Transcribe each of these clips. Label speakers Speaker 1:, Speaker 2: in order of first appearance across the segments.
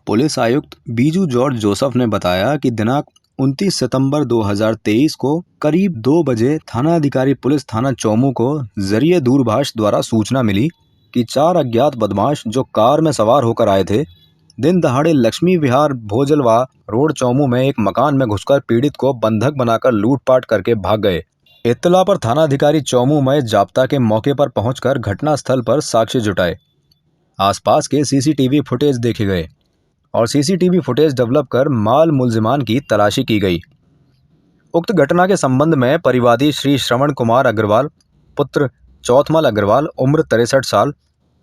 Speaker 1: Police आयुक्त Biju George Joseph ने बताया कि दिनांक 29 सितंबर 2023 को करीब 2 बजे थानाधिकारी पुलिस थाना चौमू को जरिए दूरभाष द्वारा सूचना मिली कि 4 अज्ञात बदमाश जो कार में सवार होकर आए थे, दिन दहाड़े लक्ष्मी विहार भोजलवा रोड चौमू में एक मकान में घुसकर पीड़ित को बंधक बनाकर लूटपाट करके भाग गए। इत्तला पर थानाधिकारी चौमू में जाप्ता के मौके पर पहुंचकर घटनास्थल पर साक्ष्य जुटाए। आसपास के सीसीटीवी फुटेज देखे गए और सीसीटीवी फुटेज डेवलप कर माल मुलजिमान की तलाशी की गई। उक्त घटना के संबंध में परिवादी श्री श्रवण कुमार अग्रवाल पुत्र चौथमल अग्रवाल उम्र 63 साल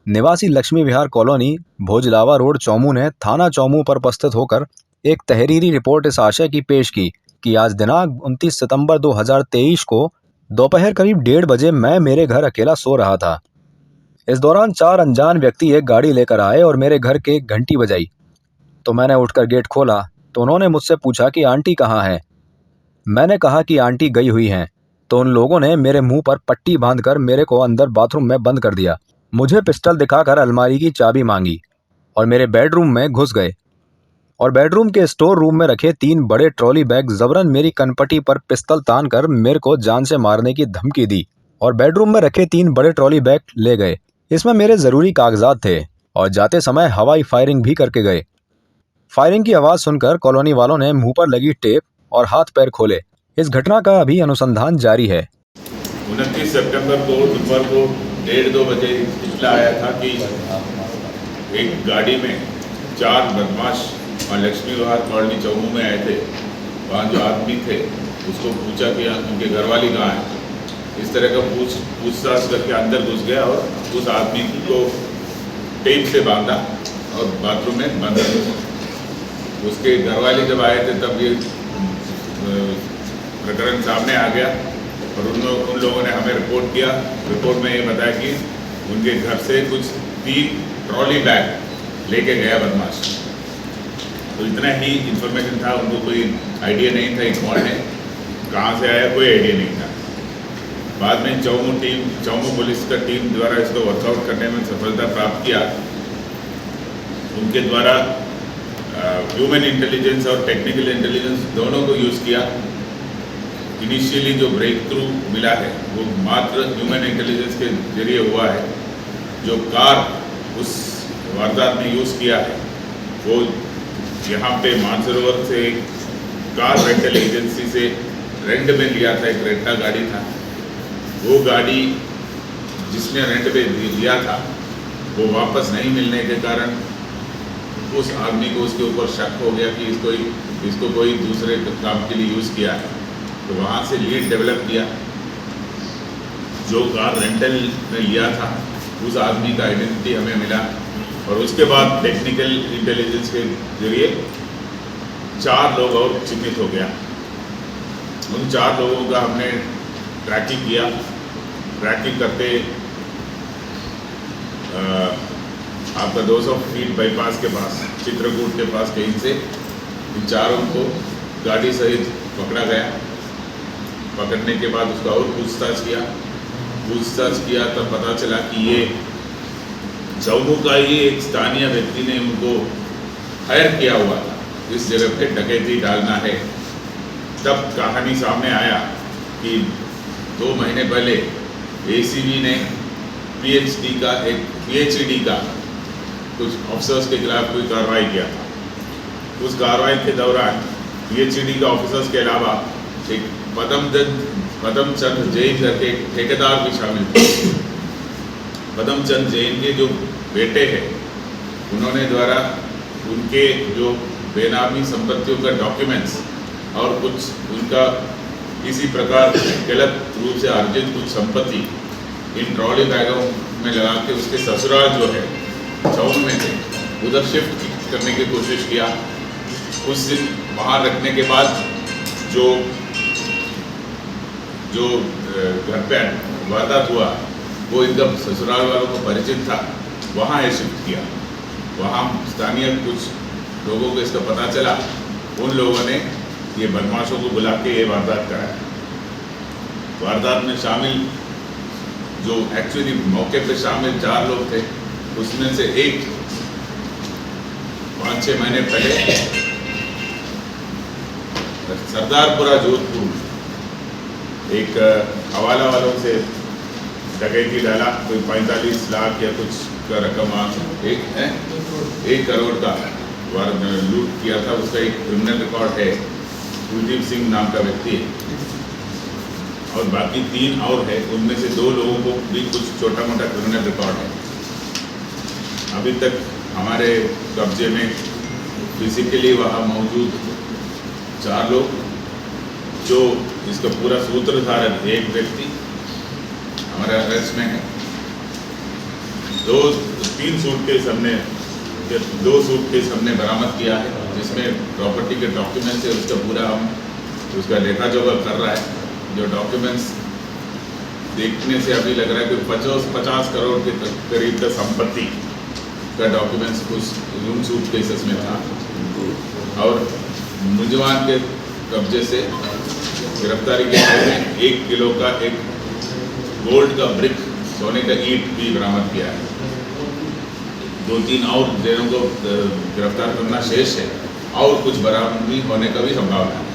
Speaker 1: निवासी लक्ष्मी विहार कॉलोनी भोजलावा रोड चौमू ने थाना चौमू पर उपस्थित होकर एक तहरीरी रिपोर्ट इस आशय की पेश की कि आज दिनांक 29 सितंबर 2023 को दोपहर करीब 1:30 बजे मैं मेरे घर अकेला सो रहा था। इस दौरान 4 अनजान व्यक्ति एक गाड़ी लेकर आए और मेरे घर के घंटी बजाई तो मैंने उठकर गेट खोला तो उन्होंने मुझसे पूछा कि आंटी कहाँ है। मैंने कहा कि आंटी गई हुई हैं, तो उन लोगों ने मेरे मुंह पर पट्टी बांधकर मेरे को अंदर बाथरूम में बंद कर दिया। मुझे पिस्टल दिखाकर अलमारी की चाबी मांगी और मेरे बेडरूम में घुस गए और बेडरूम के स्टोर रूम में रखे 3 बड़े ट्रॉली बैग जबरन मेरी कनपटी पर पिस्तल तान कर मेरे को जान से मारने की धमकी दी और बेडरूम में रखे 3 बड़े ट्रॉली बैग ले गए। इसमें मेरे जरूरी कागजात थे और जाते समय हवाई फायरिंग भी करके गए। फायरिंग की आवाज सुनकर कॉलोनी वालों ने मुंह पर लगी टेप और हाथ पैर खोले। इस घटना का अभी अनुसंधान जारी है।
Speaker 2: 29 सितंबर को दोपहर को 1:30-2 बजे इत्तला आया था कि एक गाड़ी में 4 बदमाश और लक्ष्मी विहार कॉलोनी चौमू में आए थे। वहाँ जो आदमी थे उसको पूछा कि उनके घरवाली कहाँ है। इस तरह का पूछताछ करके अंदर घुस गया और उस आदमी को टेप से बांधा और बाथरूम में बंद कर दिया। उसके घरवाले जब आए थे तब ये प्रकरण सामने आ गया और उन लोगों ने हमें रिपोर्ट किया। रिपोर्ट में ये बताया कि उनके घर से कुछ 3 ट्रॉली बैग लेके गया बदमाश। तो इतना ही इन्फॉर्मेशन था, उनको कोई आइडिया नहीं था कौन है, कहाँ से आया, कोई आइडिया नहीं था। बाद में चौमू पुलिस का टीम द्वारा इसको वर्कआउट करने में सफलता प्राप्त किया। उनके द्वारा ह्यूमन इंटेलिजेंस और टेक्निकल इंटेलिजेंस दोनों को यूज़ किया। इनिशियली जो ब्रेक थ्रू मिला है वो मात्र ह्यूमन इंटेलिजेंस के जरिए हुआ है। जो कार उस वारदात में यूज़ किया है वो यहाँ पे मानसरोवर से एक कार रेंटल एजेंसी से रेंट में लिया था, एक रेंटा गाड़ी था। वो गाड़ी जिसने रेंट पे लिया था वो वापस नहीं मिलने के कारण उस आदमी को उसके ऊपर शक हो गया कि इसको कोई दूसरे काम के लिए यूज़ किया है। तो वहाँ से लीड डेवलप किया। जो कार रेंटल में लिया था उस आदमी का आइडेंटिटी हमें मिला और उसके बाद टेक्निकल इंटेलिजेंस के जरिए 4 लोग और चिन्हित हो गया। उन 4 लोगों का हमने ट्रैकिंग किया। ट्रैकिंग करते आपका 200 फीट बाईपास के पास चित्रकूट के पास कहीं से इन 4 को गाड़ी सहित पकड़ा गया। पकड़ने के बाद उसका और पूछताछ किया तब पता चला कि ये चौमू का ही एक स्थानीय व्यक्ति ने उनको हायर किया हुआ था, इस जगह पे डकैती डालना है। तब कहानी सामने आया कि 2 महीने पहले एसीबी ने पीएचडी का कुछ ऑफिसर्स के खिलाफ कोई कार्रवाई किया था। उस कार्रवाई के दौरान पीएचडी का ऑफिसर्स के अलावा एक पदमचंद जैन करके ठेकेदार भी शामिल थे। पदमचंद जैन के जो बेटे हैं उन्होंने द्वारा उनके जो बेनामी संपत्तियों का डॉक्यूमेंट्स और कुछ उनका किसी प्रकार गलत रूप से अर्जित कुछ संपत्ति इन ट्रॉली बैगों में लगा के उसके ससुराल जो है चौमू में थे उधर शिफ्ट करने की कोशिश किया। कुछ दिन वहाँ रखने के बाद जो घर पे वारदात हुआ वो एकदम ससुराल वालों को परिचित था, वहाँ ये शिफ्ट किया। वहाँ स्थानीय कुछ लोगों को इसका पता चला। उन लोगों ने ये बदमाशों को बुला के ये वारदात कराया। वारदात में शामिल जो एक्चुअली मौके पे शामिल 4 लोग थे उसमें से एक 5-6 महीने पहले सरदारपुरा जोधपुर में एक हवाला वालों से डकैती डाला, कोई 45 लाख या कुछ का रकम एक करोड़ का लूट किया था। उसका एक क्रिमिनल रिकॉर्ड है, कुलदीप सिंह नाम का व्यक्ति है, और बाकी 3 और है। उनमें से 2 लोगों को भी कुछ छोटा मोटा क्रिमिनल रिकॉर्ड है। अभी तक हमारे कब्जे में फिजिकली वहाँ मौजूद 4 लोग, जो इसका पूरा सूत्रधार एक व्यक्ति हमारे अरेस्ट में है। 3 सूटकेस हमने 2 सूटकेस हमने बरामद किया है, जिसमें प्रॉपर्टी के डॉक्यूमेंट्स है। उसका पूरा हम उसका लेखा जोखा कर रहा है। जो डॉक्यूमेंट्स देखने से अभी लग रहा है कि 50 करोड़ के करीब का संपत्ति का डॉक्यूमेंट्स कुछ उन सूटकेसेस में था। और मुजवान के कब्जे से गिरफ्तारी के में 1 किलो का एक गोल्ड का ब्रिक, सोने का ईंट भी बरामद किया है। 2-3 और जनों को गिरफ्तार करना शेष है और कुछ बरामदगी होने का भी संभावना है।